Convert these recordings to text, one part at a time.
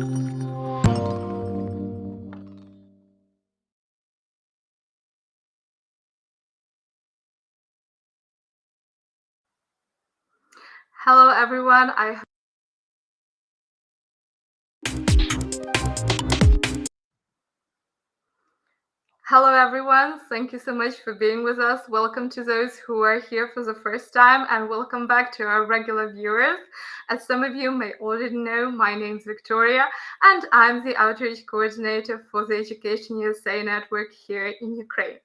Hello, everyone. Hello, everyone. Thank you so much for being with us. Welcome to those who are here for the first time, and welcome back to our regular viewers. As some of you may already know, my name is Victoria, and I'm the outreach coordinator for the Education USA network here in Ukraine.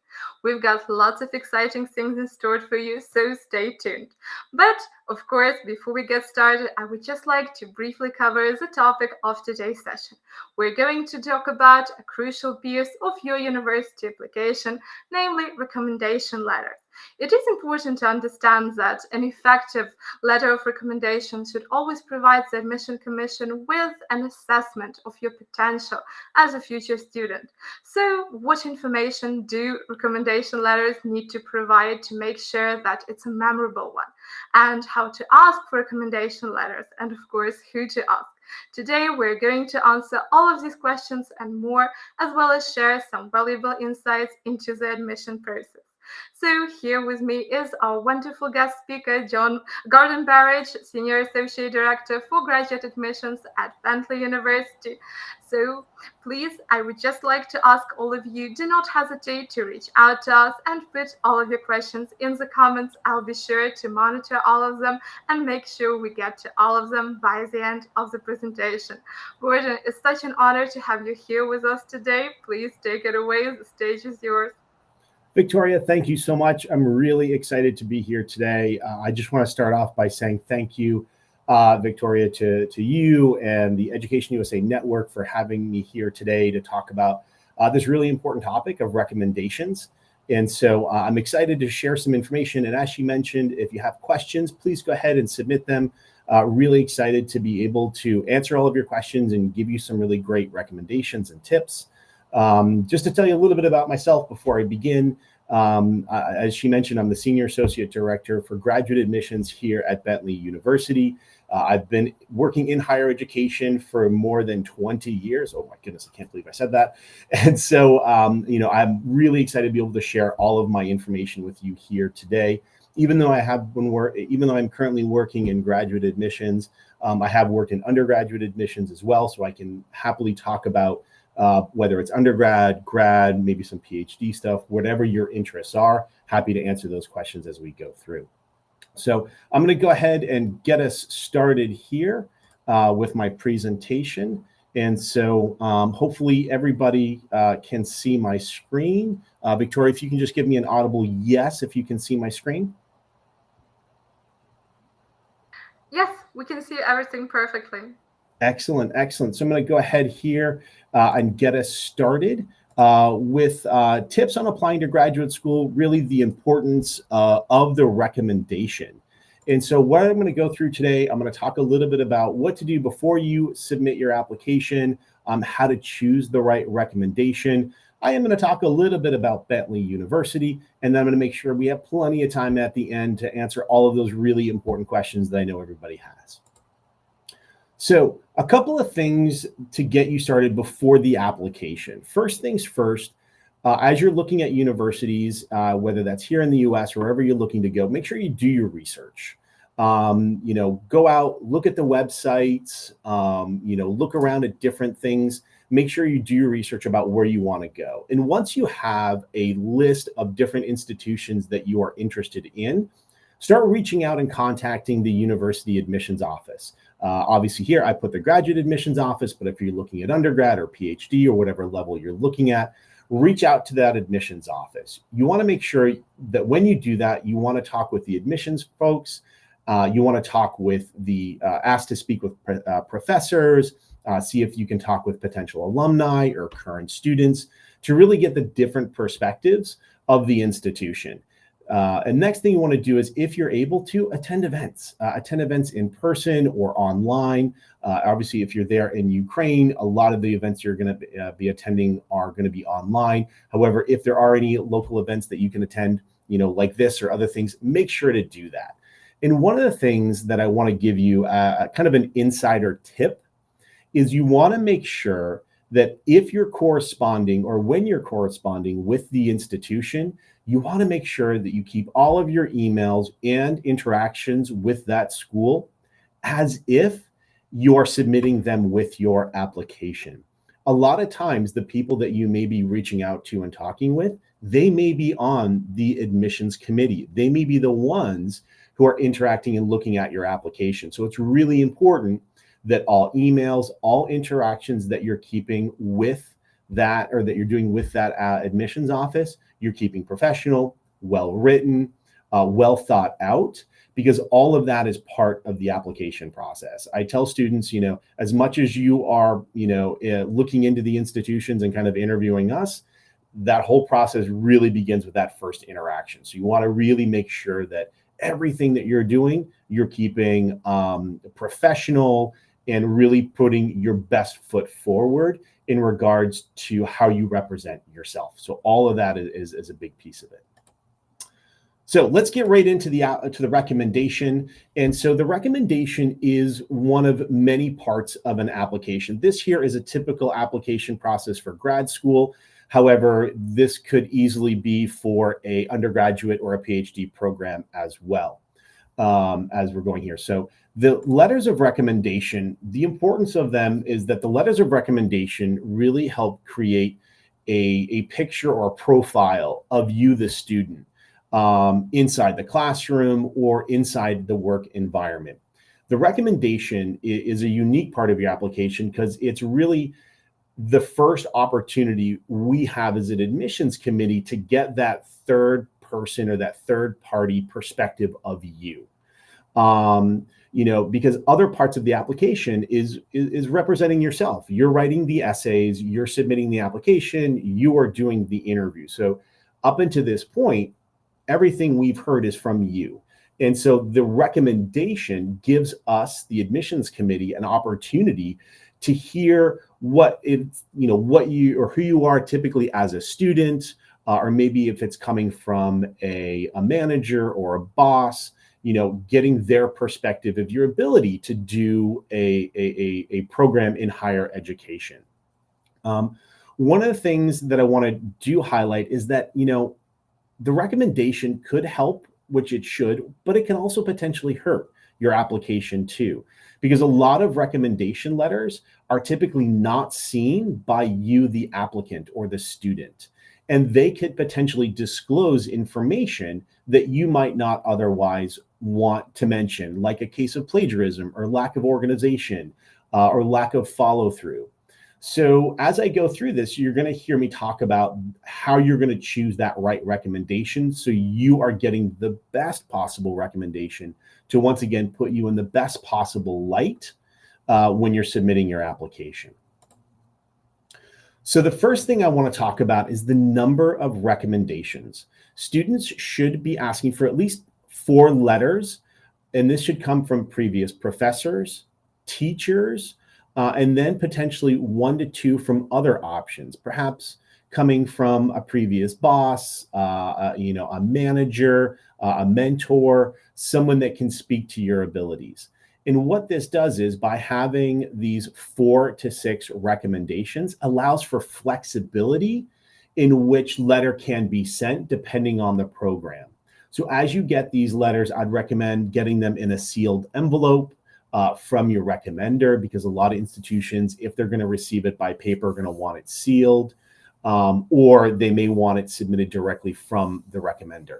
We've got lots of exciting things in store for you, so stay tuned. But of course, before we get started, I would just like to briefly cover the topic of today's session. We're going to talk about a crucial piece of your university application, namely recommendation letters. It is important to understand that an effective letter of recommendation should always provide the admission commission with an assessment of your potential as a future student. So, what information do recommendation letters need to provide to make sure that it's a memorable one? And how to ask for recommendation letters, and of course, who to ask. Today, we're going to answer all of these questions and more, as well as share some valuable insights into the admission process. So here with me is our wonderful guest speaker, Gordon Berridge, Senior Associate Director for Graduate Admissions at Bentley University. So please, I would just like to ask all of you, do not hesitate to reach out to us and put all of your questions in the comments. I'll be sure to monitor all of them and make sure we get to all of them by the end of the presentation. Gordon, it's such an honor to have you here with us today. Please take it away. The stage is yours. Victoria, thank you so much. I'm really excited to be here today. I just want to start off by saying thank you, Victoria, to you and the Education USA Network for having me here today to talk about this really important topic of recommendations. And so I'm excited to share some information. And as she mentioned, if you have questions, please go ahead and submit them. Really excited to be able to answer all of your questions and give you some really great recommendations and tips. Just to tell you a little bit about myself before I begin, as she mentioned, I'm the Senior Associate Director for Graduate Admissions here at Bentley University. I've been working in higher education for more than 20 years. Oh my goodness, I can't believe I said that. And so, I'm really excited to be able to share all of my information with you here today. Even though I'm currently working in graduate admissions, I have worked in undergraduate admissions as well, so I can happily talk about whether it's undergrad, grad, maybe some PhD stuff, whatever your interests are. Happy to answer those questions as we go through. So I'm going to go ahead and get us started here with my presentation. And so hopefully everybody can see my screen. Victoria, if you can just give me an audible yes, if you can see my screen. Yes, we can see everything perfectly. Excellent, excellent. So I'm going to go ahead here and get us started with tips on applying to graduate school, really the importance of the recommendation. And so what I'm going to go through today, I'm going to talk a little bit about what to do before you submit your application, how to choose the right recommendation. I am going to talk a little bit about Bentley University, and then I'm going to make sure we have plenty of time at the end to answer all of those really important questions that I know everybody has. So a couple of things to get you started before the application. First things first, as you're looking at universities, whether that's here in the US or wherever you're looking to go, make sure you do your research. Go out, look at the websites, look around at different things. Make sure you do your research about where you want to go. And once you have a list of different institutions that you are interested in, start reaching out and contacting the university admissions office. Obviously here I put the graduate admissions office, but if you're looking at undergrad or PhD or whatever level you're looking at, reach out to that admissions office. You want to make sure that when you do that, you want to talk with the admissions folks. You want to talk with ask to speak with professors, see if you can talk with potential alumni or current students to really get the different perspectives of the institution. And next thing you want to do is, if you're able to, attend events in person or online. Obviously, if you're there in Ukraine, a lot of the events you're going to be attending are going to be online. However, if there are any local events that you can attend, like this or other things, make sure to do that. And one of the things that I want to give you kind of an insider tip is you want to make sure that if you're corresponding or when you're corresponding with the institution, you want to make sure that you keep all of your emails and interactions with that school as if you're submitting them with your application. A lot of times, the people that you may be reaching out to and talking with, they may be on the admissions committee. They may be the ones who are interacting and looking at your application. So it's really important that all emails, all interactions that you're keeping with that or that you're doing with that admissions office, you're keeping professional, well written, well thought out, because all of that is part of the application process. I tell students, as much as you are, looking into the institutions and kind of interviewing us, that whole process really begins with that first interaction. So you want to really make sure that everything that you're doing, you're keeping professional and really putting your best foot forward in regards to how you represent yourself. So all of that is a big piece of it. So let's get right into the recommendation. And so the recommendation is one of many parts of an application. This here is a typical application process for grad school. However, this could easily be for a undergraduate or a PhD program as well, as we're going here. So the letters of recommendation, the importance of them is that the letters of recommendation really help create a picture or a profile of you, the student, inside the classroom or inside the work environment. The recommendation is a unique part of your application because it's really the first opportunity we have as an admissions committee to get that third person or that third party perspective of you. Because other parts of the application is representing yourself. You're writing the essays, you're submitting the application, you are doing the interview. So up until this point, everything we've heard is from you. And so the recommendation gives us, the admissions committee, an opportunity to hear what you or who you are typically as a student, or maybe if it's coming from a manager or a boss, getting their perspective of your ability to do a program in higher education. One of the things that I want to do highlight is that, the recommendation could help, which it should, but it can also potentially hurt your application too, because a lot of recommendation letters are typically not seen by you, the applicant or the student, and they could potentially disclose information that you might not otherwise want to mention, like a case of plagiarism or lack of organization or lack of follow through. So as I go through this, you're going to hear me talk about how you're going to choose that right recommendation so you are getting the best possible recommendation to, once again, put you in the best possible light when you're submitting your application. So the first thing I want to talk about is the number of recommendations. Students should be asking for at least 4 letters, and this should come from previous professors, teachers, and then potentially 1 to 2 from other options, perhaps coming from a previous boss, a manager, a mentor, someone that can speak to your abilities. And what this does is, by having these 4 to 6 recommendations, allows for flexibility in which letter can be sent depending on the program. So as you get these letters, I'd recommend getting them in a sealed envelope from your recommender, because a lot of institutions, if they're going to receive it by paper, are going to want it sealed, or they may want it submitted directly from the recommender.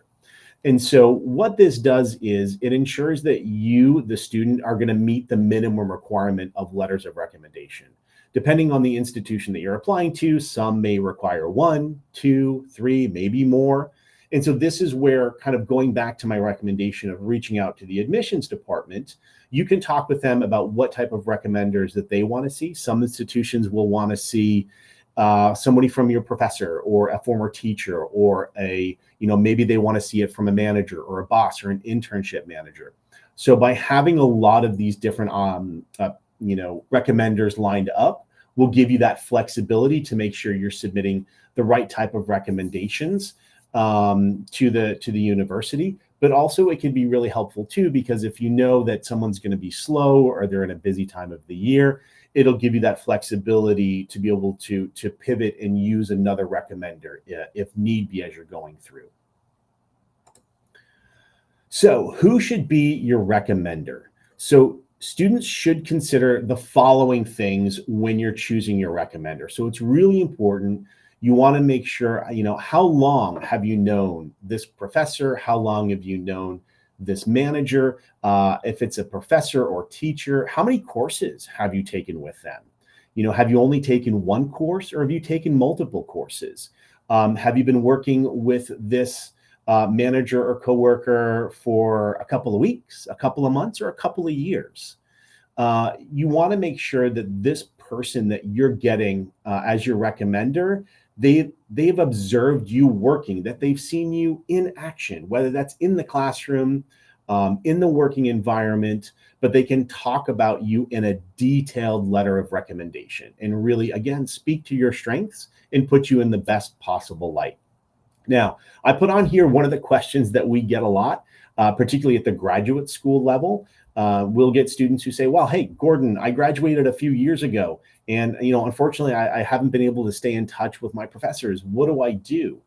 And so what this does is it ensures that you, the student, are going to meet the minimum requirement of letters of recommendation. Depending on the institution that you're applying to, some may require 1, 2, 3, maybe more. And so this is where, kind of going back to my recommendation of reaching out to the admissions department, you can talk with them about what type of recommenders that they want to see. Some institutions will want to see somebody from your professor or a former teacher, or maybe they want to see it from a manager or a boss or an internship manager. So by having a lot of these different recommenders lined up will give you that flexibility to make sure you're submitting the right type of recommendations to the university. But also it can be really helpful too, because if you know that someone's going to be slow or they're in a busy time of the year, it'll give you that flexibility to be able to pivot and use another recommender if need be as you're going through. So who should be your recommender? So students should consider the following things when you're choosing your recommender. So it's really important. You want to make sure, how long have you known this professor? How long have you known this manager? If it's a professor or teacher, how many courses have you taken with them? Have you only taken one course, or have you taken multiple courses? Have you been working with this manager or coworker for a couple of weeks, a couple of months, or a couple of years? You want to make sure that this person that you're getting as your recommender, they've observed you working, that they've seen you in action, whether that's in the classroom, in the working environment, but they can talk about you in a detailed letter of recommendation and really, again, speak to your strengths and put you in the best possible light. Now, I put on here one of the questions that we get a lot, particularly at the graduate school level. We'll get students who say, well, hey, Gordon, I graduated a few years ago, and unfortunately, I haven't been able to stay in touch with my professors. What do I do?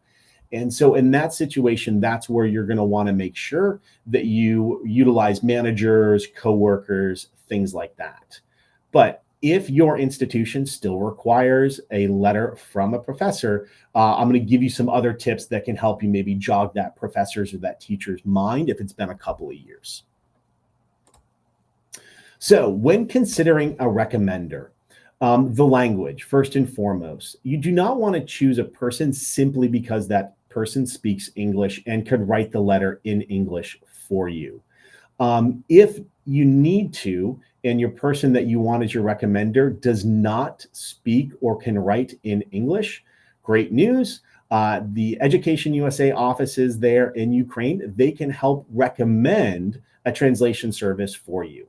And so in that situation, that's where you're going to want to make sure that you utilize managers, coworkers, things like that. But if your institution still requires a letter from a professor, I'm going to give you some other tips that can help you maybe jog that professor's or that teacher's mind if it's been a couple of years. So when considering a recommender, the language, first and foremost, you do not want to choose a person simply because that person speaks English and could write the letter in English for you. If you need to, and your person that you want as your recommender does not speak or can write in English, great news. The Education USA offices there in Ukraine, they can help recommend a translation service for you.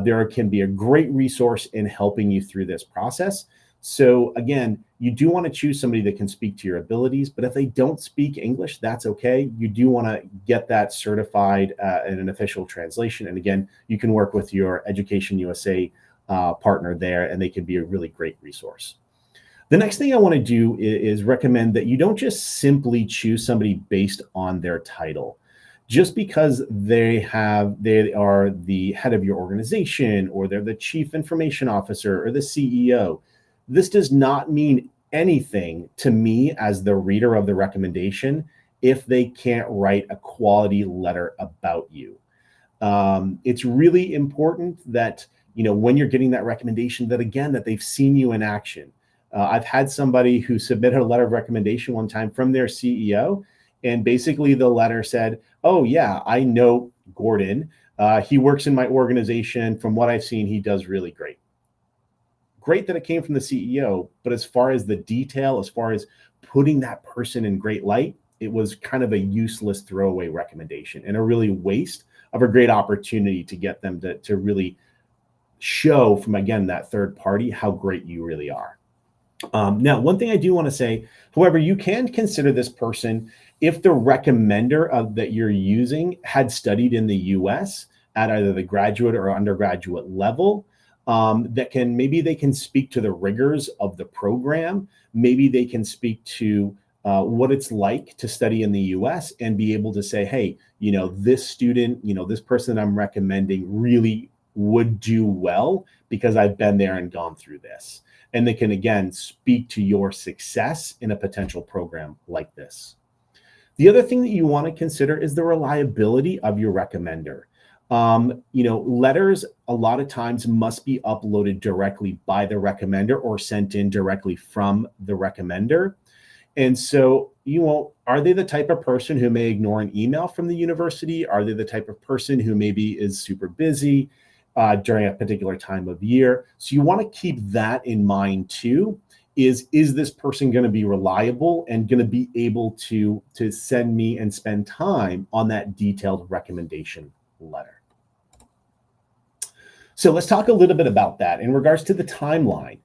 There can be a great resource in helping you through this process. So again, you do want to choose somebody that can speak to your abilities, but if they don't speak English, that's okay. You do want to get that certified in an official translation. And again, you can work with your Education USA partner there, and they can be a really great resource. The next thing I want to do is recommend that you don't just simply choose somebody based on their title. Just because they are the head of your organization, or they're the chief information officer or the CEO, this does not mean anything to me as the reader of the recommendation if they can't write a quality letter about you. It's really important that, when you're getting that recommendation, that again, that they've seen you in action. I've had somebody who submitted a letter of recommendation one time from their CEO, and basically the letter said, oh yeah, I know Gordon. He works in my organization. From what I've seen, he does really great. Great that it came from the CEO, but as far as the detail, as far as putting that person in great light, it was kind of a useless throwaway recommendation and a really waste of a great opportunity to get them to really show from, again, that third party how great you really are. Now, one thing I do want to say, however, you can consider this person if the recommender that you're using had studied in the US at either the graduate or undergraduate level. Maybe they can speak to the rigors of the program. Maybe they can speak to what it's like to study in the US and be able to say, hey, this student, this person that I'm recommending really would do well because I've been there and gone through this. And they can, again, speak to your success in a potential program like this. The other thing that you want to consider is the reliability of your recommender. Letters a lot of times must be uploaded directly by the recommender or sent in directly from the recommender. And so are they the type of person who may ignore an email from the university? Are they the type of person who maybe is super busy during a particular time of year? So you want to keep that in mind too. Is this person going to be reliable and going to be able to send me and spend time on that detailed recommendation letter? So let's talk a little bit about that in regards to the timeline.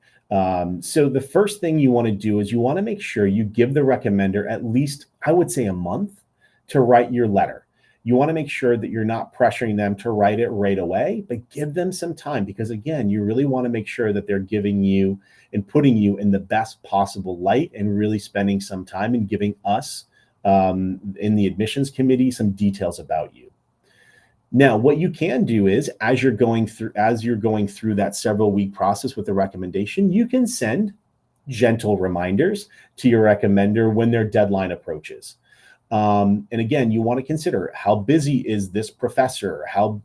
So the first thing you want to do is you want to make sure you give the recommender at least, I would say, a month to write your letter. You want to make sure that you're not pressuring them to write it right away, but give them some time, because again, you really want to make sure that they're giving you and putting you in the best possible light, and really spending some time and giving us in the admissions committee some details about you. Now, what you can do is, as you're going through that several week process with the recommendation, you can send gentle reminders to your recommender when their deadline approaches. And again, you want to consider, how busy is this professor? How,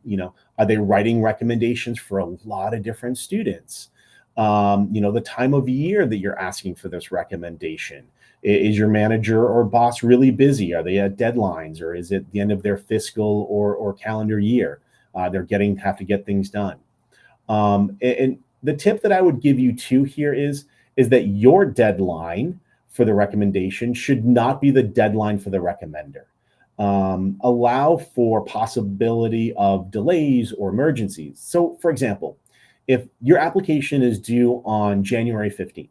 are they writing recommendations for a lot of different students? The time of year that you're asking for this recommendation. Is your manager or boss really busy? Are they at deadlines, or is it the end of their fiscal or calendar year? They're have to get things done. And the tip that I would give you too here is that your deadline for the recommendation should not be the deadline for the recommender. Allow for possibility of delays or emergencies. So, for example, if your application is due on January 15th,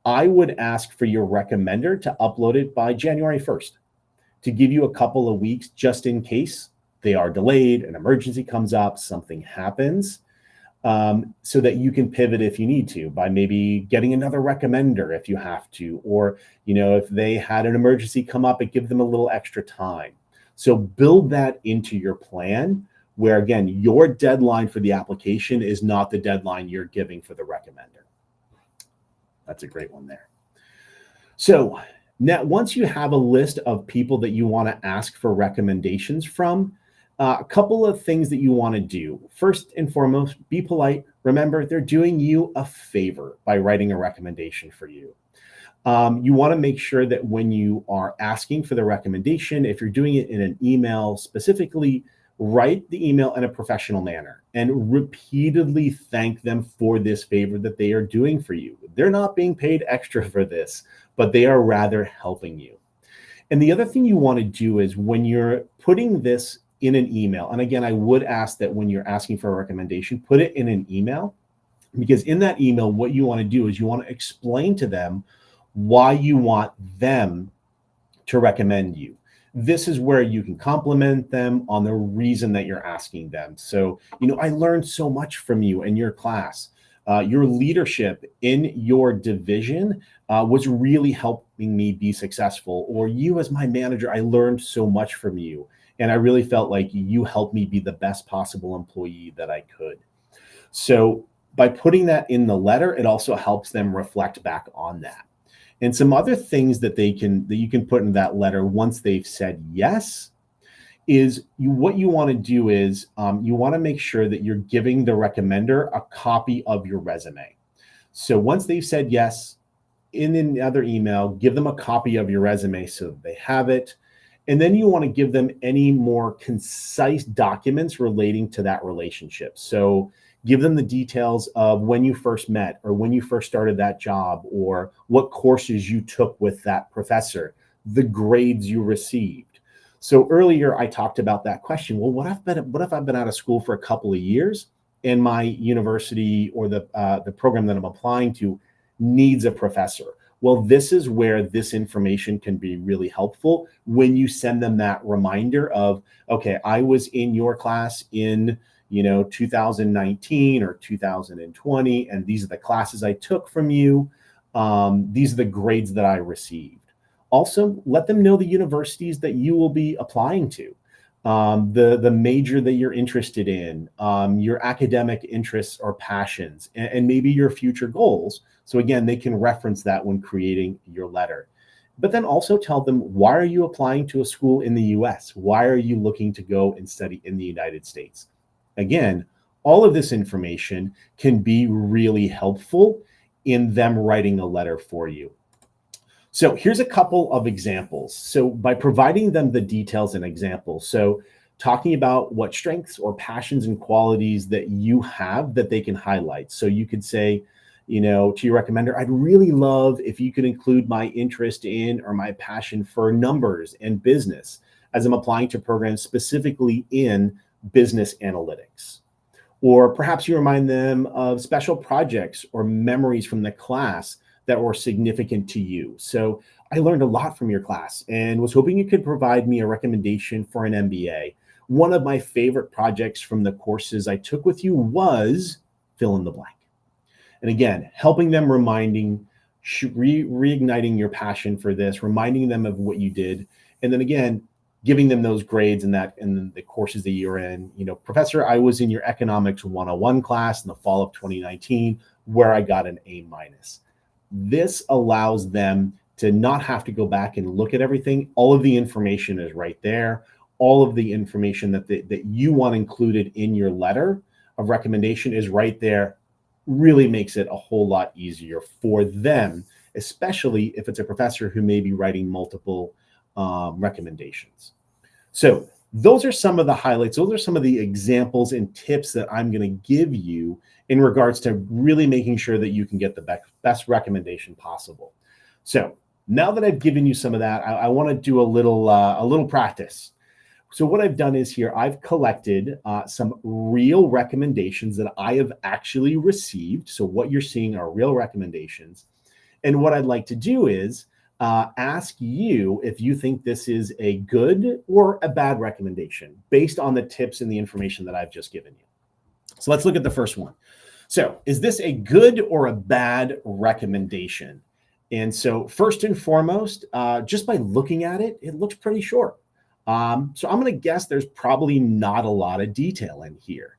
I would ask for your recommender to upload it by January 1st, to give you a couple of weeks just in case they are delayed, an emergency comes up, something happens, so that you can pivot if you need to, by maybe getting another recommender if you have to, or if they had an emergency come up, it gives them a little extra time. So build that into your plan, where again, your deadline for the application is not the deadline you're giving for the recommender. That's a great one there. So now, once you have a list of people that you want to ask for recommendations from, a couple of things that you want to do. First and foremost, be polite. Remember, they're doing you a favor by writing a recommendation for you. You want to make sure that when you are asking for the recommendation, if you're doing it in an email specifically, write the email in a professional manner and repeatedly thank them for this favor that they are doing for you. They're not being paid extra for this, but they are rather helping you. And the other thing you want to do is, when you're putting this in an email, and again, I would ask that when you're asking for a recommendation, put it in an email, because in that email, what you want to do is you want to explain to them why you want them to recommend you. This is where you can compliment them on the reason that you're asking them. So, I learned so much from you in your class. Your leadership in your division was really helping me be successful. Or you, as my manager, I learned so much from you, and I really felt like you helped me be the best possible employee that I could. So by putting that in the letter, it also helps them reflect back on that. And some other things that you can put in that letter once they've said yes is, what you want to do is you want to make sure that you're giving the recommender a copy of your resume. So once they've said yes, in another email, give them a copy of your resume so that they have it. And then you want to give them any more concise documents relating to that relationship. So give them the details of when you first met, or when you first started that job, or what courses you took with that professor, the grades you received. So earlier I talked about that question. Well, what if I've been out of school for a couple of years, and my university or the program that I'm applying to needs a professor? Well, this is where this information can be really helpful, when you send them that reminder of, okay, I was in your class in 2019 or 2020, and these are the classes I took from you. These are the grades that I received. Also, let them know the universities that you will be applying to, the major that you're interested in, your academic interests or passions, and maybe your future goals. So again, they can reference that when creating your letter. But then also tell them, why are you applying to a school in the US? Why are you looking to go and study in the United States? Again, all of this information can be really helpful in them writing a letter for you. So here's a couple of examples. So by providing them the details and examples, so talking about what strengths or passions and qualities that you have that they can highlight. So you could say, to your recommender, I'd really love if you could include my interest in, or my passion for, numbers and business, as I'm applying to programs specifically in business analytics. Or perhaps you remind them of special projects or memories from the class that were significant to you. So I learned a lot from your class and was hoping you could provide me a recommendation for an MBA. One of my favorite projects from the courses I took with you was fill in the blank. And again, helping them, reigniting your passion for this, reminding them of what you did. And then again, giving them those grades and the courses that you're in. Professor, I was in your economics 101 class in the fall of 2019, where I got an A-. This allows them to not have to go back and look at everything. All of the information is right there. All of the information that you want included in your letter of recommendation is right there. Really makes it a whole lot easier for them, especially if it's a professor who may be writing multiple recommendations. So those are some of the highlights. Those are some of the examples and tips that I'm going to give you in regards to really making sure that you can get the best recommendation possible. So now that I've given you some of that, I want to do a little practice. So what I've done is here, I've collected some real recommendations that I have actually received. So what you're seeing are real recommendations. And what I'd like to do is ask you if you think this is a good or a bad recommendation based on the tips and the information that I've just given you. So let's look at the first one. So is this a good or a bad recommendation? And so first and foremost, just by looking at it, it looks pretty short. So I'm going to guess there's probably not a lot of detail in here.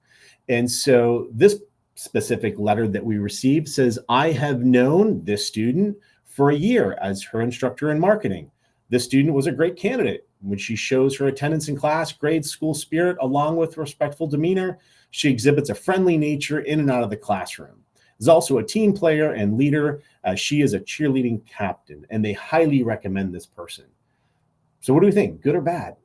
And so this specific letter that we received says, I have known this student for a year as her instructor in marketing. This student was a great candidate. When she shows her attendance in class, grades, school spirit, along with respectful demeanor, she exhibits a friendly nature in and out of the classroom. Is also a team player and leader. She is a cheerleading captain, and they highly recommend this person. So what do we think? Good or bad?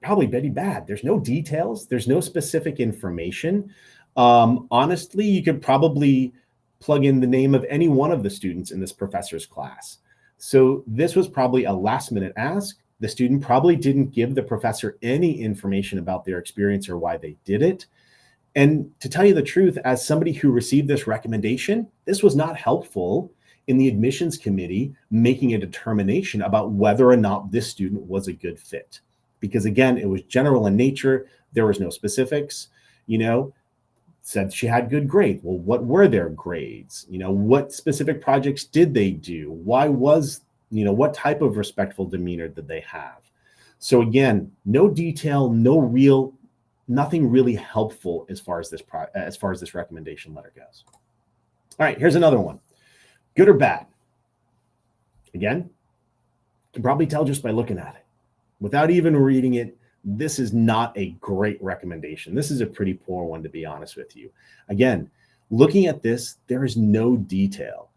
Probably very bad. There's no details. There's no specific information. Honestly, you could probably plug in the name of any one of the students in this professor's class. So this was probably a last-minute ask. The student probably didn't give the professor any information about their experience or why they did it. And to tell you the truth, as somebody who received this recommendation, this was not helpful in the admissions committee making a determination about whether or not this student was a good fit. Because again, it was general in nature. There was no specifics, said she had good grades. Well, what were their grades? What specific projects did they do? Why was, what type of respectful demeanor did they have? So again, no detail, nothing really helpful as far as this recommendation letter goes. All right, here's another one. Good or bad? Again, you can probably tell just by looking at it. Without even reading it, this is not a great recommendation. This is a pretty poor one, to be honest with you. Again, looking at this, there is no detail.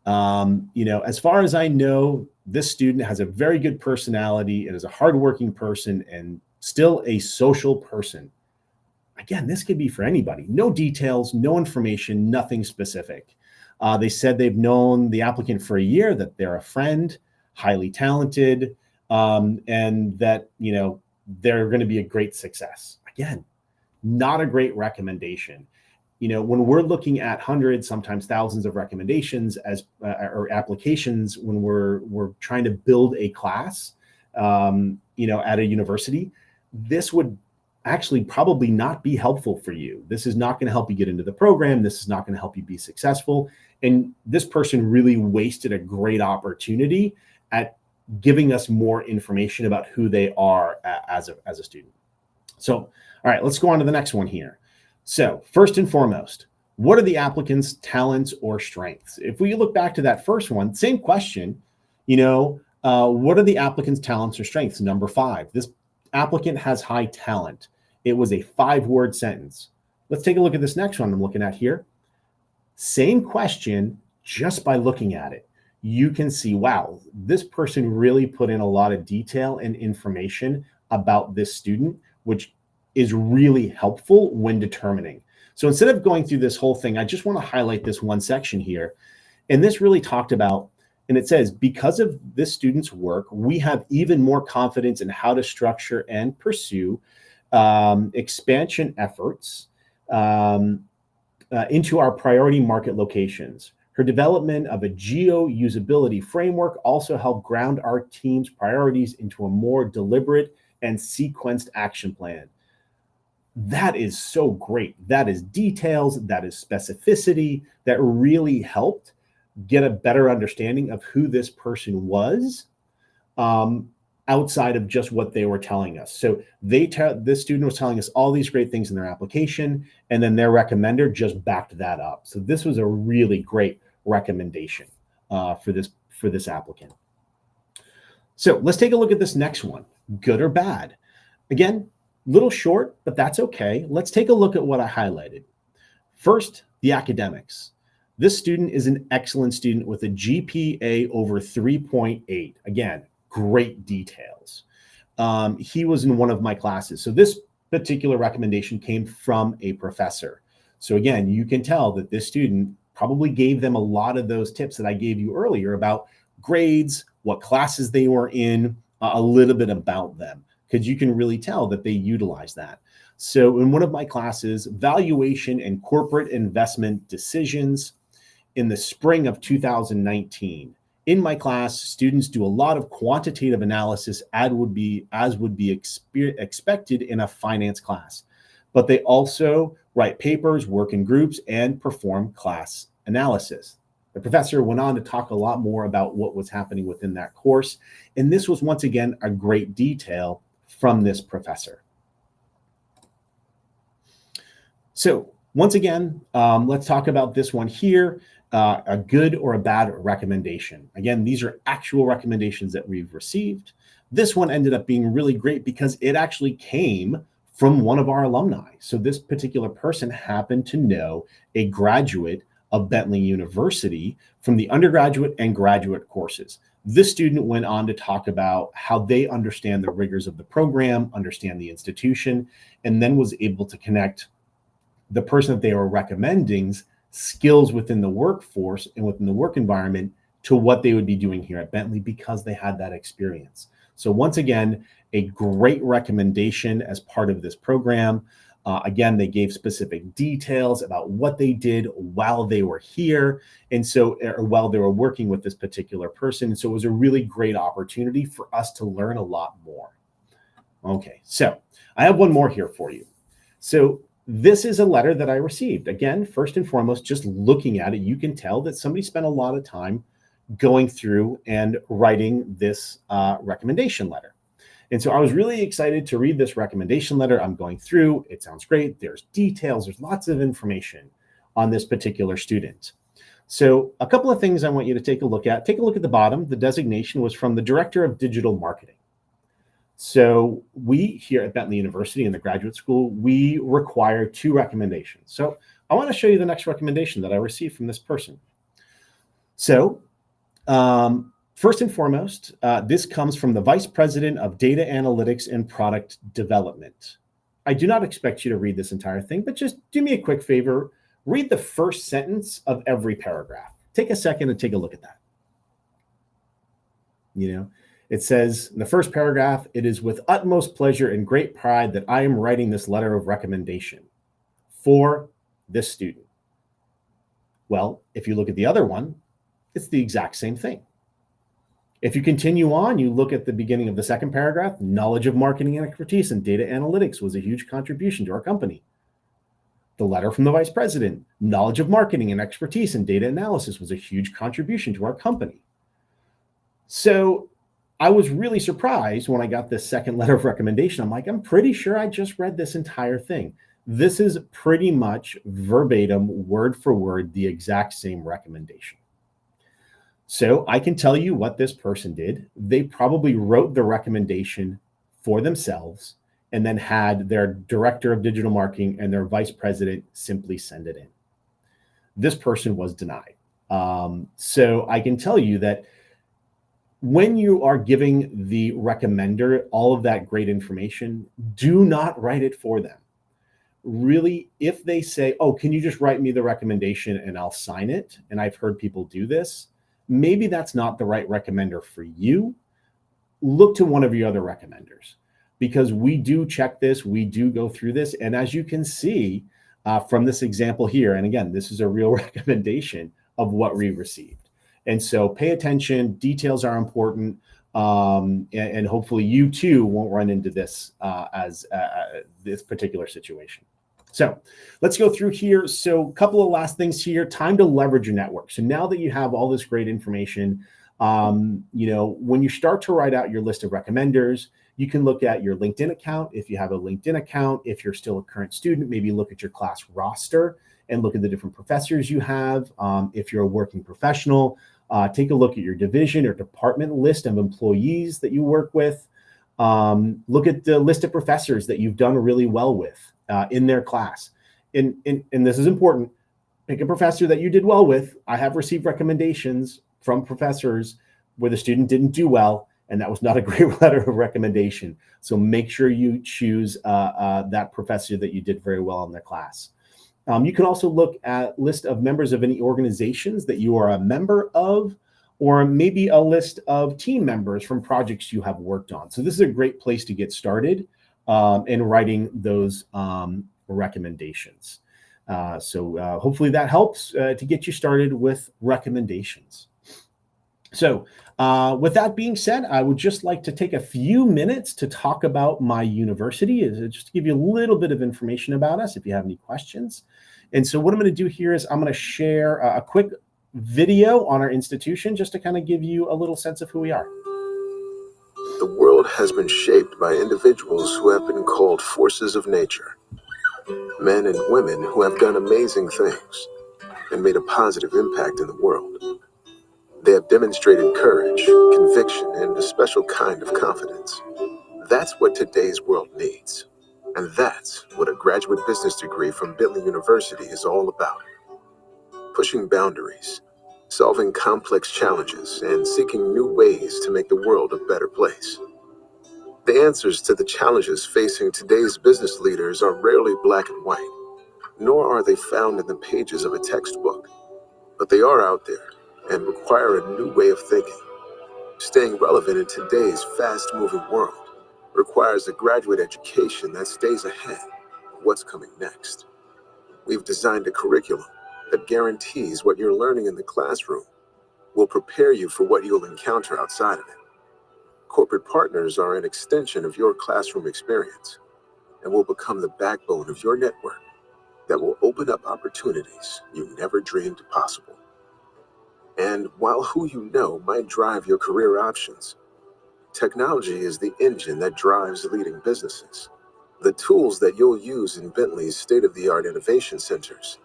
As far as I know, this student has a very good personality and is a hardworking person and still a social person. Again, this could be for anybody. No details, no information, nothing specific. They said they've known the applicant for a year, that they're a friend, highly talented, and that, they're going to be a great success. Again, not a great recommendation. When we're looking at hundreds, sometimes thousands of recommendations or applications, when we're trying to build a class, at a university, this would actually probably not be helpful for you. This is not going to help you get into the program. This is not going to help you be successful. And this person really wasted a great opportunity at giving us more information about who they are as a student. So, all right, let's go on to the next one here. So first and foremost, what are the applicant's talents or strengths? If we look back to that first one, same question, what are the applicant's talents or strengths? Number 5, this applicant has high talent. It was a 5-word sentence. Let's take a look at this next one I'm looking at here. Same question, just by looking at it. You can see, wow, this person really put in a lot of detail and information about this student, which is really helpful when determining. So instead of going through this whole thing, I just want to highlight this one section here. And this really talked about, and it says, because of this student's work, we have even more confidence in how to structure and pursue expansion efforts into our priority market locations. Her development of a geo-usability framework also helped ground our team's priorities into a more deliberate and sequenced action plan. That is so great. That is details, that is specificity, that really helped get a better understanding of who this person was, outside of just what they were telling us. So this student was telling us all these great things in their application, and then their recommender just backed that up. So this was a really great recommendation for this applicant. So let's take a look at this next one, good or bad. Again, little short, but that's okay. Let's take a look at what I highlighted. First, the academics. This student is an excellent student with a GPA over 3.8. Again, great details. He was in one of my classes. So this particular recommendation came from a professor. So again, you can tell that this student probably gave them a lot of those tips that I gave you earlier about grades, what classes they were in, a little bit about them, because you can really tell that they utilize that. So in one of my classes, valuation and corporate investment decisions in the spring of 2019, in my class, students do a lot of quantitative analysis as would be expected in a finance class, but they also write papers, work in groups, and perform class analysis. The professor went on to talk a lot more about what was happening within that course, and this was once again a great detail from this professor. So once again, let's talk about this one here. A good or a bad recommendation. Again, these are actual recommendations that we've received. This one ended up being really great because it actually came from one of our alumni. So this particular person happened to know a graduate of Bentley University from the undergraduate and graduate courses. This student went on to talk about how they understand the rigors of the program, understand the institution, and then was able to connect the person that they were recommending's skills within the workforce and within the work environment to what they would be doing here at Bentley because they had that experience. So once again, a great recommendation as part of this program. Again, they gave specific details about what they did while they were here, and so, or while they were working with this particular person. And so it was a really great opportunity for us to learn a lot more. Okay, so I have one more here for you. So this is a letter that I received. Again, first and foremost, just looking at it, you can tell that somebody spent a lot of time going through and writing this recommendation letter. And so I was really excited to read this recommendation letter. I'm going through, it sounds great. There's details, there's lots of information on this particular student. So a couple of things I want you to take a look at. Take a look at the bottom. The designation was from the Director of Digital Marketing. So we here at Bentley University in the graduate school, we require 2 recommendations. So I want to show you the next recommendation that I received from this person. So first and foremost, this comes from the Vice President of Data Analytics and Product Development. I do not expect you to read this entire thing, but just do me a quick favor. Read the first sentence of every paragraph. Take a second and take a look at that. You know, it says in the first paragraph, "It is with utmost pleasure and great pride that I am writing this letter of recommendation for this student." Well, if you look at the other one, it's the exact same thing. If you continue on, you look at the beginning of the second paragraph, "Knowledge of marketing and expertise in data analytics was a huge contribution to our company." The letter from the vice president, "Knowledge of marketing and expertise in data analysis was a huge contribution to our company." So I was really surprised when I got this second letter of recommendation. I'm like, I'm pretty sure I just read this entire thing. This is pretty much verbatim, word for word, the exact same recommendation. So I can tell you what this person did. They probably wrote the recommendation for themselves and then had their director of digital marketing and their vice president simply send it in. This person was denied. So I can tell you that when you are giving the recommender all of that great information, do not write it for them. Really, if they say, "Oh, can you just write me the recommendation and I'll sign it?" And I've heard people do this. Maybe that's not the right recommender for you. Look to one of your other recommenders because we do check this, we do go through this. And as you can see from this example here, and again, this is a real recommendation of what we received. And so pay attention, details are important. And hopefully you too won't run into this as this particular situation. So let's go through here. So a couple of last things here. Time to leverage your network. So now that you have all this great information, when you start to write out your list of recommenders, you can look at your LinkedIn account. If you have a LinkedIn account, if you're still a current student, maybe look at your class roster and look at the different professors you have. If you're a working professional, take a look at your division or department list of employees that you work with. Look at the list of professors that you've done really well with in their class. And this is important. Pick a professor that you did well with. I have received recommendations from professors where the student didn't do well, and that was not a great letter of recommendation. So make sure you choose that professor that you did very well in their class. You can also look at a list of members of any organizations that you are a member of, or maybe a list of team members from projects you have worked on. So this is a great place to get started in writing those recommendations. So hopefully that helps to get you started with recommendations. So with that being said, I would just like to take a few minutes to talk about my university, just to give you a little bit of information about us if you have any questions. And so what I'm going to do here is I'm going to share a quick video on our institution just to kind of give you a little sense of who we are. The world has been shaped by individuals who have been called forces of nature. Men and women who have done amazing things and made a positive impact in the world. They have demonstrated courage, conviction, and a special kind of confidence. That's what today's world needs. And that's what a graduate business degree from Bentley University is all about. Pushing boundaries, solving complex challenges, and seeking new ways to make the world a better place. The answers to the challenges facing today's business leaders are rarely black and white, nor are they found in the pages of a textbook. But they are out there and require a new way of thinking. Staying relevant in today's fast-moving world requires a graduate education that stays ahead of what's coming next. We've designed a curriculum that guarantees what you're learning in the classroom will prepare you for what you'll encounter outside of it. Corporate partners are an extension of your classroom experience and will become the backbone of your network that will open up opportunities you never dreamed possible. And while who you know might drive your career options, technology is the engine that drives leading businesses. The tools that you'll use in Bentley's state-of-the-art innovation centers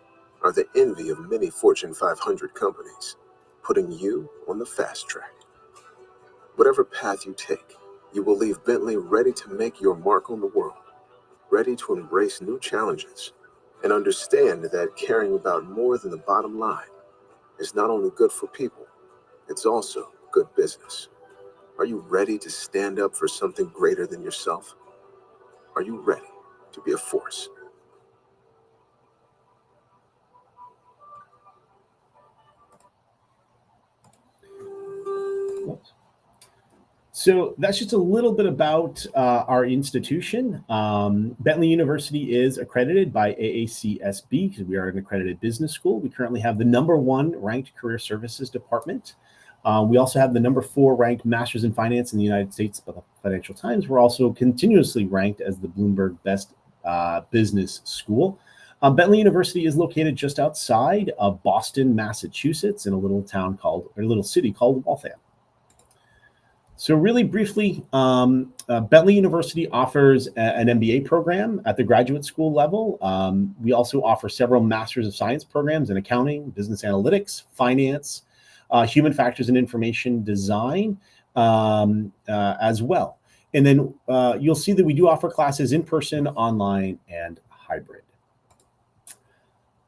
are the envy of many Fortune 500 companies, putting you on the fast track. Whatever path you take, you will leave Bentley ready to make your mark on the world, ready to embrace new challenges, and understand that caring about more than the bottom line is not only good for people, it's also good business. Are you ready to stand up for something greater than yourself? Are you ready to be a force? So that's just a little bit about our institution. Bentley University is accredited by AACSB because we are an accredited business school. We currently have the #1 ranked career services department. We also have the #4 ranked Masters in Finance in the United States by the Financial Times. We're also continuously ranked as the Bloomberg Best Business School. Bentley University is located just outside of Boston, Massachusetts, in a little city called Waltham. So really briefly, Bentley University offers an MBA program at the graduate school level. We also offer several Masters of Science programs in accounting, business analytics, finance, human factors and information design as well. And then you'll see that we do offer classes in person, online, and hybrid.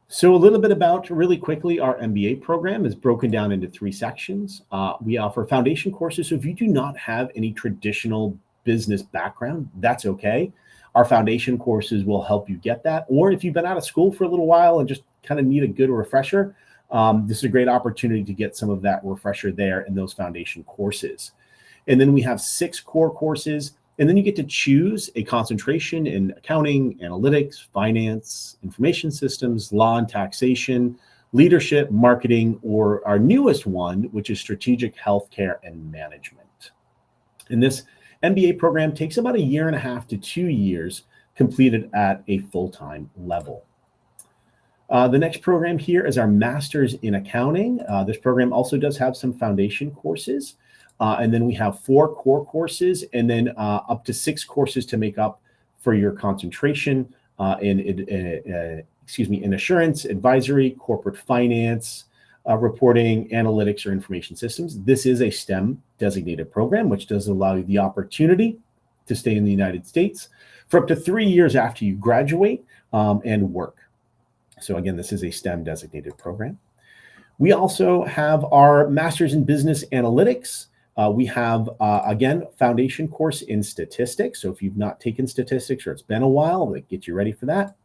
So a little bit about, really quickly, our MBA program is broken down into 3 sections. We offer foundation courses. So if you do not have any traditional business background, that's okay. Our foundation courses will help you get that. Or if you've been out of school for a little while and just kind of need a good refresher, this is a great opportunity to get some of that refresher there in those foundation courses. And then we have 6 core courses. And then you get to choose a concentration in accounting, analytics, finance, information systems, law and taxation, leadership, marketing, or our newest one, which is strategic healthcare and management. And this MBA program takes about 1.5 to 2 years completed at a full-time level. The next program here is our Master's in Accounting. This program also does have some foundation courses. And then we have 4 core courses and then up to 6 courses to make up for your concentration in assurance, advisory, corporate finance, reporting, analytics, or information systems. This is a STEM designated program, which does allow you the opportunity to stay in the United States for up to 3 years after you graduate and work. So again, this is a STEM designated program. We also have our Master's in Business Analytics. We have, again, foundation course in statistics. So if you've not taken statistics or it's been a while, they get you ready for that.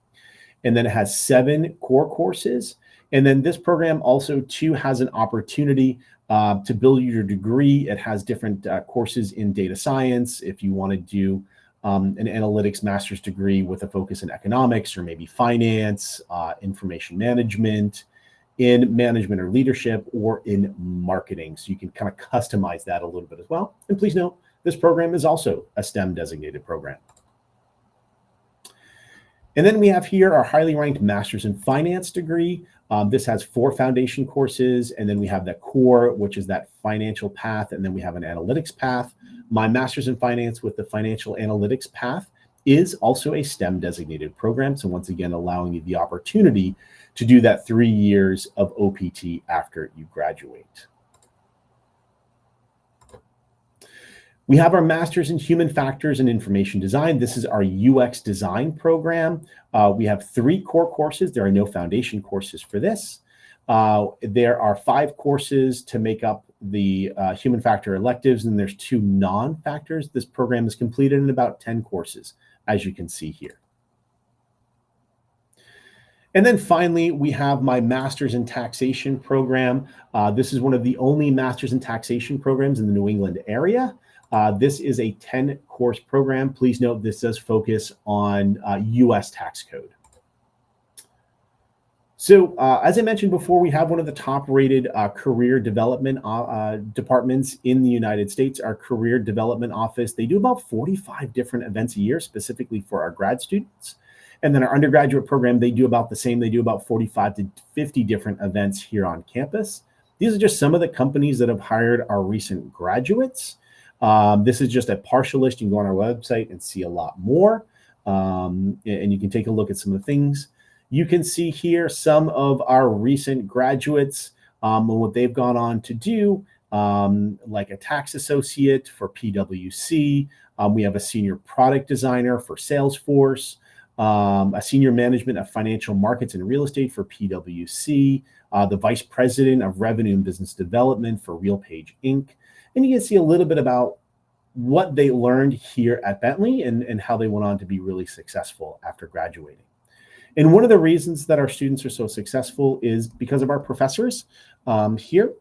And then it has 7 core courses. And then this program also, too, has an opportunity to build your degree. It has different courses in data science. If you want to do an analytics master's degree with a focus in economics or maybe finance, information management, in management or leadership, or in marketing. So you can kind of customize that a little bit as well. And please note, this program is also a STEM designated program. And then we have here our highly ranked Master's in Finance degree. This has 4 foundation courses, and then we have that core, which is that financial path, and then we have an analytics path. My Master's in Finance with the financial analytics path is also a STEM designated program. So once again, allowing you the opportunity to do that 3 years of OPT after you graduate. We have our Master's in Human Factors and Information Design. This is our UX design program. We have 3 core courses. There are no foundation courses for this. There are 5 courses to make up the human factor electives, and there's 2 non-factors. This program is completed in about 10 courses, as you can see here. And then finally, we have my Master's in Taxation program. This is one of the only Master's in Taxation programs in the New England area. This is a 10-course program. Please note this does focus on U.S. tax code. So as I mentioned before, we have one of the top-rated career development departments in the United States, our Career Development Office. They do about 45 different events a year, specifically for our grad students. And then our undergraduate program, they do about the same. They do about 45 to 50 different events here on campus. These are just some of the companies that have hired our recent graduates. This is just a partial list. You can go on our website and see a lot more. And you can take a look at some of the things. You can see here some of our recent graduates and what they've gone on to do, like a tax associate for PwC. We have a senior product designer for Salesforce, a senior management of financial markets and real estate for PwC, the vice president of revenue and business development for RealPage Inc. And you can see a little bit about what they learned here at Bentley and how they went on to be really successful after graduating. And one of the reasons that our students are so successful is because of our professors here.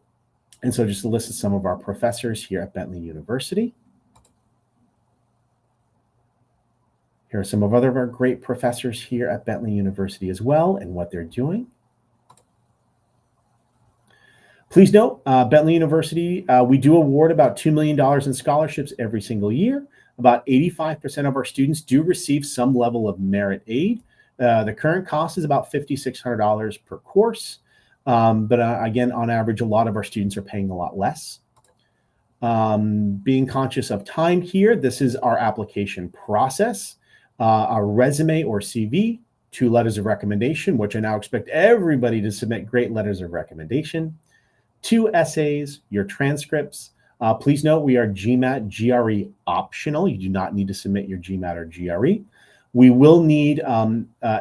And so just to list some of our professors here at Bentley University. Here are some of our great professors here at Bentley University as well and what they're doing. Please note, Bentley University, we do award about $2 million in scholarships every single year. About 85% of our students do receive some level of merit aid. The current cost is about $5,600 per course. But again, on average, a lot of our students are paying a lot less. Being conscious of time here, this is our application process. Our resume or CV, 2 letters of recommendation, which I now expect everybody to submit great letters of recommendation. 2 essays, your transcripts. Please note we are GMAT, GRE optional. You do not need to submit your GMAT or GRE. We will need,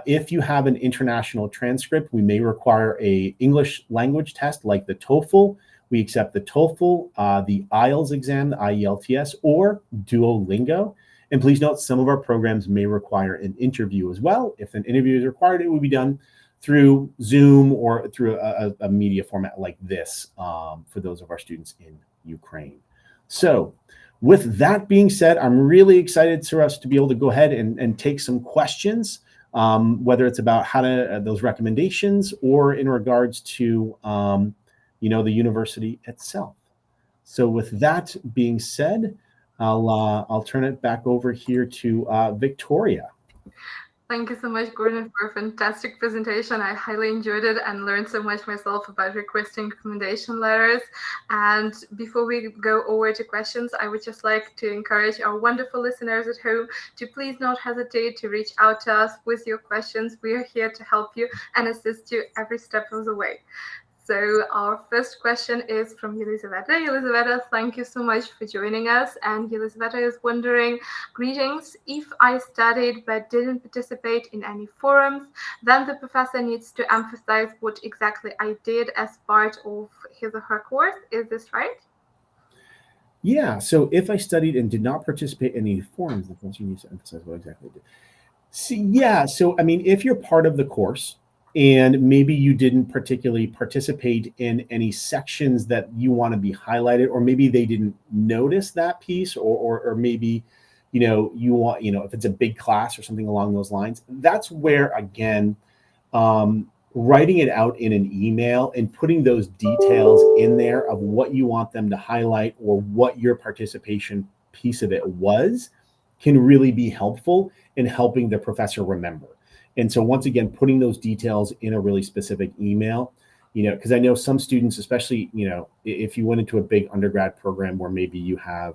if you have an international transcript, we may require a English language test like the TOEFL. We accept the TOEFL, the IELTS exam, the IELTS, or Duolingo. And please note, some of our programs may require an interview as well. If an interview is required, it will be done through Zoom or through a media format like this for those of our students in Ukraine. So with that being said, I'm really excited for us to be able to go ahead and take some questions whether it's about how to those recommendations or in regards to the university itself. So with that being said, I'll turn it back over here to Victoria. Thank you so much, Gordon, for a fantastic presentation. I highly enjoyed it and learned so much myself about requesting recommendation letters. And before we go over to questions, I would just like to encourage our wonderful listeners at home to please not hesitate to reach out to us with your questions. We are here to help you and assist you every step of the way. So our first question is from Elisaveta. Elisaveta, thank you so much for joining us. And Elisaveta is wondering, greetings, if I studied but didn't participate in any forums, then the professor needs to emphasize what exactly I did as part of his or her course. Is this right? Yeah, so if I studied and did not participate in any forums, the professor needs to emphasize what exactly I did. See, yeah, so I mean, if you're part of the course, and maybe you didn't particularly participate in any sections that you want to be highlighted, or maybe they didn't notice that piece, or maybe, you want, if it's a big class or something along those lines, that's where, again, writing it out in an email and putting those details in there of what you want them to highlight or what your participation piece of it was can really be helpful in helping the professor remember. And so once again, putting those details in a really specific email, because I know some students, especially, if you went into a big undergrad program where maybe you have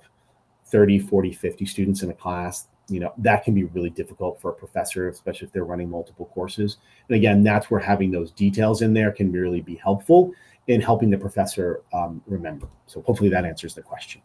30, 40, 50 students in a class, that can be really difficult for a professor, especially if they're running multiple courses. And again, that's where having those details in there can really be helpful in helping the professor remember. So hopefully that answers the question.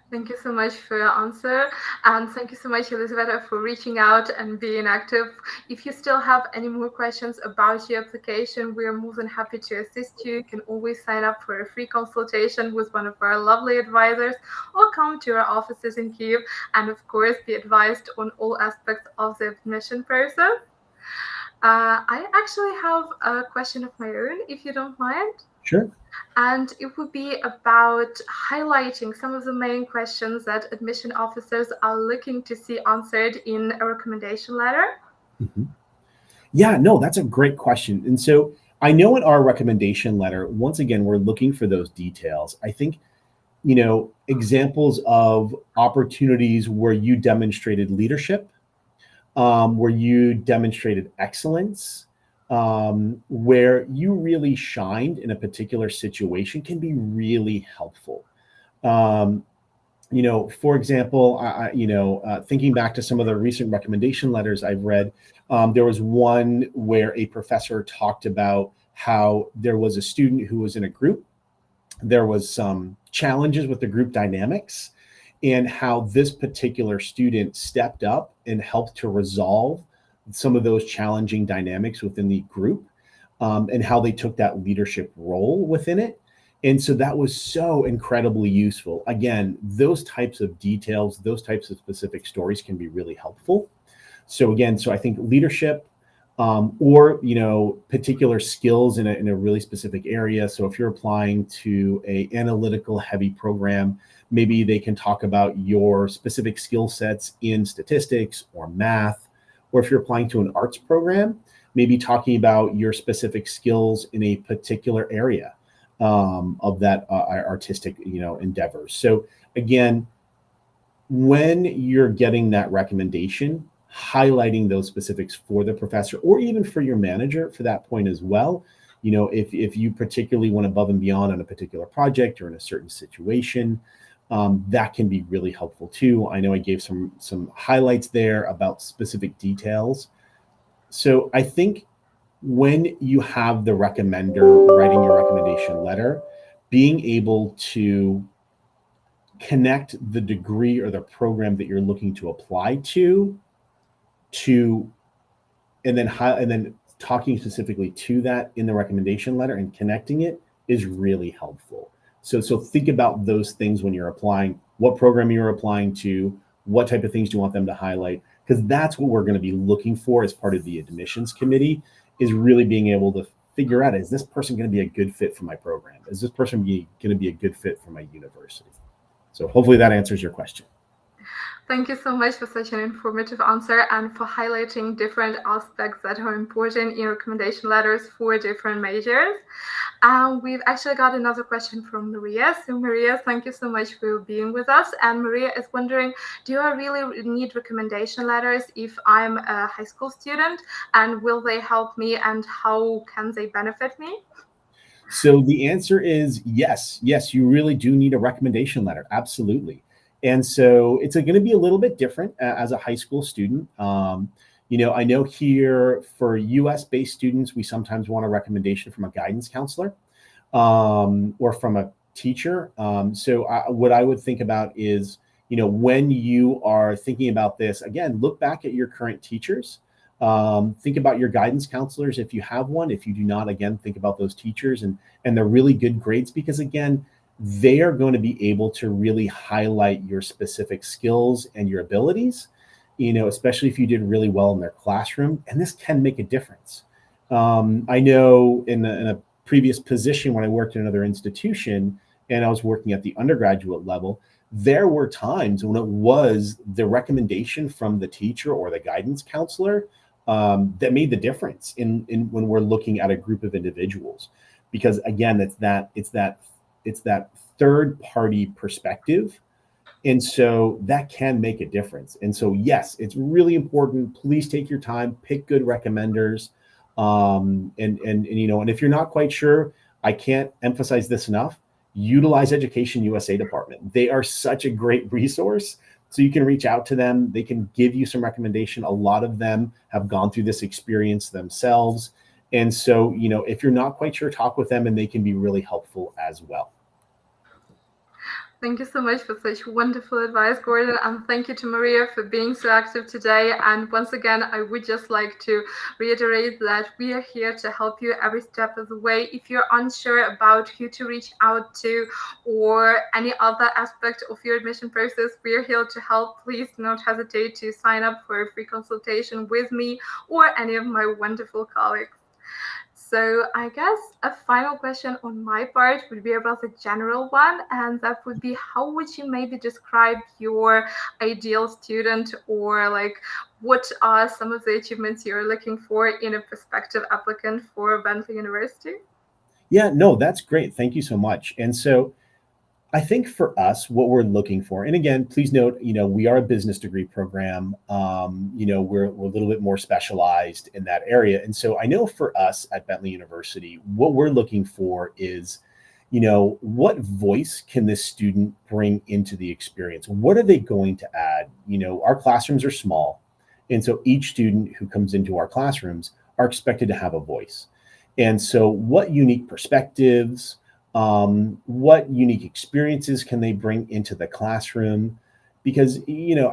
Thank you so much for your answer. And thank you so much, Elisaveta, for reaching out and being active. If you still have any more questions about your application, we are more than happy to assist you. You can always sign up for a free consultation with one of our lovely advisors or come to our offices in Kyiv and, of course, be advised on all aspects of the admission process. I actually have a question of my own, if you don't mind. Sure. And it would be about highlighting some of the main questions that admission officers are looking to see answered in a recommendation letter. Mm-hmm. Yeah, no, that's a great question. And so I know in our recommendation letter, once again, we're looking for those details. I think, examples of opportunities where you demonstrated leadership, where you demonstrated excellence, where you really shined in a particular situation can be really helpful. For example, thinking back to some of the recent recommendation letters I've read, there was one where a professor talked about how there was a student who was in a group. There was some challenges with the group dynamics and how this particular student stepped up and helped to resolve some of those challenging dynamics within the group, and how they took that leadership role within it. And so that was so incredibly useful. Again, those types of details, those types of specific stories can be really helpful. So again, I think leadership, or particular skills in a really specific area. So if you're applying to a analytical heavy program, maybe they can talk about your specific skill sets in statistics or math. Or if you're applying to an arts program, maybe talking about your specific skills in a particular area of that artistic endeavor. So again, when you're getting that recommendation, highlighting those specifics for the professor or even for your manager for that point as well. If you particularly went above and beyond on a particular project or in a certain situation, that can be really helpful too. I know I gave some highlights there about specific details. So I think when you have the recommender writing your recommendation letter, being able to connect the degree or the program that you're looking to apply to, and then talking specifically to that in the recommendation letter and connecting it is really helpful. So think about those things when you're applying, what program you're applying to, what type of things do you want them to highlight, because that's what we're going to be looking for as part of the admissions committee, is really being able to figure out, is this person going to be a good fit for my program? Is this person going to be a good fit for my university? So hopefully that answers your question. Thank you so much for such an informative answer and for highlighting different aspects that are important in recommendation letters for different majors. We've actually got another question from Maria. So, Maria, thank you so much for being with us. And Maria is wondering, do I really need recommendation letters if I'm a high school student? And will they help me? And how can they benefit me? So the answer is yes. Yes, you really do need a recommendation letter. Absolutely. And so it's going to be a little bit different as a high school student. I know here for US based students, we sometimes want a recommendation from a guidance counselor or from a teacher. What I would think about is, when you are thinking about this, again, look back at your current teachers. Think about your guidance counselors if you have one. If you do not, again, think about those teachers and the really good grades, because again, they are going to be able to really highlight your specific skills and your abilities, especially if you did really well in their classroom. And this can make a difference. I know in a previous position when I worked in another institution and I was working at the undergraduate level, there were times when it was the recommendation from the teacher or the guidance counselor that made the difference in when we're looking at a group of individuals, because again, it's that third party perspective, and so that can make a difference. And so yes, it's really important. Please take your time, pick good recommenders, and if you're not quite sure, I can't emphasize this enough. Utilize Education USA department. They are such a great resource. So you can reach out to them. They can give you some recommendation. A lot of them have gone through this experience themselves. And so, if you're not quite sure, talk with them and they can be really helpful as well. Thank you so much for such wonderful advice, Gordon, and thank you to Maria for being so active today. And once again, I would just like to reiterate that we are here to help you every step of the way. If you're unsure about who to reach out to or any other aspect of your admission process, we are here to help. Please do not hesitate to sign up for a free consultation with me or any of my wonderful colleagues. So I guess a final question on my part would be about the general one, and that would be, how would you maybe describe your ideal student, or like what are some of the achievements you're looking for in a prospective applicant for Bentley University? Yeah, no, that's great. Thank you so much. And so I think for us, what we're looking for, and again, please note, we are a business degree program. We're a little bit more specialized in that area. And so I know for us at Bentley University, what we're looking for is, what voice can this student bring into the experience? What are they going to add? Our classrooms are small. And so each student who comes into our classrooms are expected to have a voice. And so what unique perspectives, what unique experiences can they bring into the classroom? Because,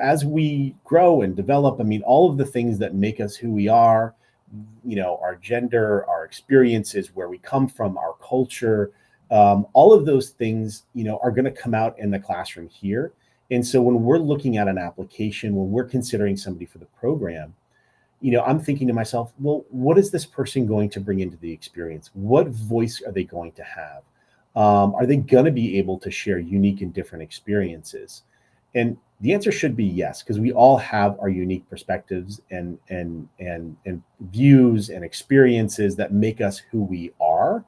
as we grow and develop, all of the things that make us who we are, our gender, our experiences, where we come from, our culture, all of those things, are going to come out in the classroom here. And so when we're looking at an application, when we're considering somebody for the program, I'm thinking to myself, well, what is this person going to bring into the experience? What voice are they going to have? Are they going to be able to share unique and different experiences? And the answer should be yes, because we all have our unique perspectives and views and experiences that make us who we are.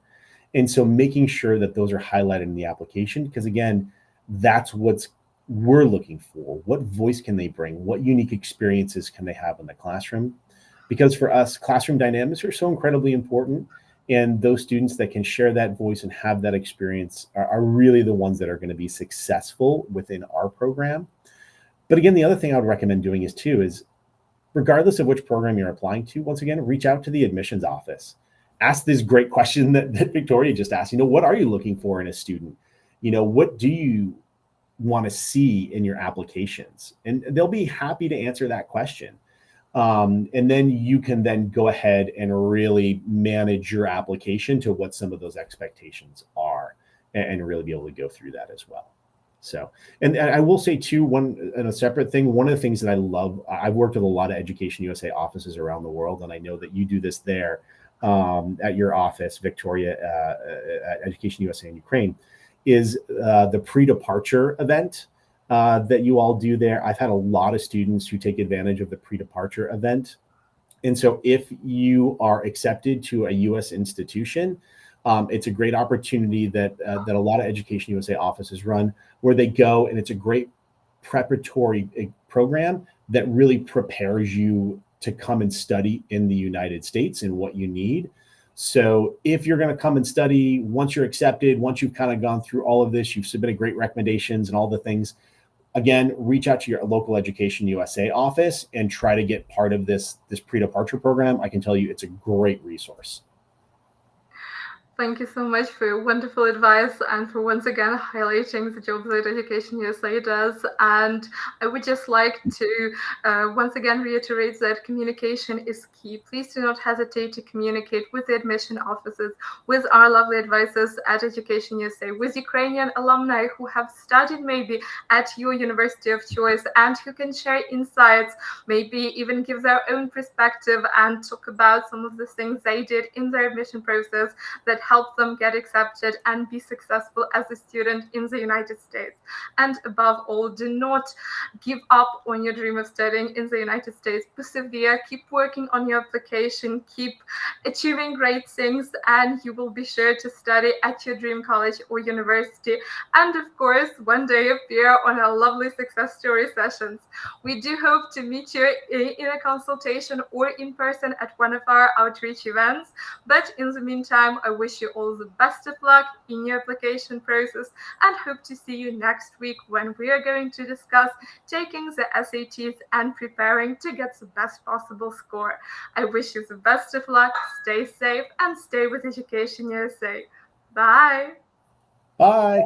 And so making sure that those are highlighted in the application, because again, that's what we're looking for. What voice can they bring? What unique experiences can they have in the classroom? Because for us, classroom dynamics are so incredibly important. And those students that can share that voice and have that experience are really the ones that are going to be successful within our program. But again, the other thing I would recommend doing is regardless of which program you're applying to, once again, reach out to the admissions office. Ask this great question that Victoria just asked. What are you looking for in a student? What do you want to see in your applications? And they'll be happy to answer that question. And then you can then go ahead and really manage your application to what some of those expectations are, and really be able to go through that as well. So, and I will say too, one and a separate thing, one of the things that I love, I've worked with a lot of Education USA offices around the world, and I know that you do this there at your office, Victoria, at Education USA in Ukraine, is the pre-departure event. that you all do there. I've had a lot of students who take advantage of the pre-departure event. And so if you are accepted to a U.S. institution, it's a great opportunity that a lot of Education USA offices run, where they go, and it's a great preparatory program that really prepares you to come and study in the United States and what you need. So if you're going to come and study, once you're accepted, once you've kind of gone through all of this, you've submitted great recommendations and all the things, again, reach out to your local Education USA office and try to get part of this pre-departure program. I can tell you it's a great resource. Thank you so much for your wonderful advice and for once again highlighting the jobs that Education USA does. And I would just like to once again reiterate that communication is key. Please do not hesitate to communicate with the admission offices, with our lovely advisors at Education USA, with Ukrainian alumni who have studied maybe at your university of choice and who can share insights, maybe even give their own perspective and talk about some of the things they did in their admission process that help them get accepted and be successful as a student in the United States. And above all, do not give up on your dream of studying in the United States. Persevere, keep working on your application, keep achieving great things, and you will be sure to study at your dream college or university. And of course, one day appear on our lovely success story sessions. We do hope to meet you in a consultation or in person at one of our outreach events. But in the meantime, I wish you all the best of luck in your application process and hope to see you next week when we are going to discuss taking the SATs and preparing to get the best possible score. I wish you the best of luck, stay safe, and stay with Education USA. Bye. Bye.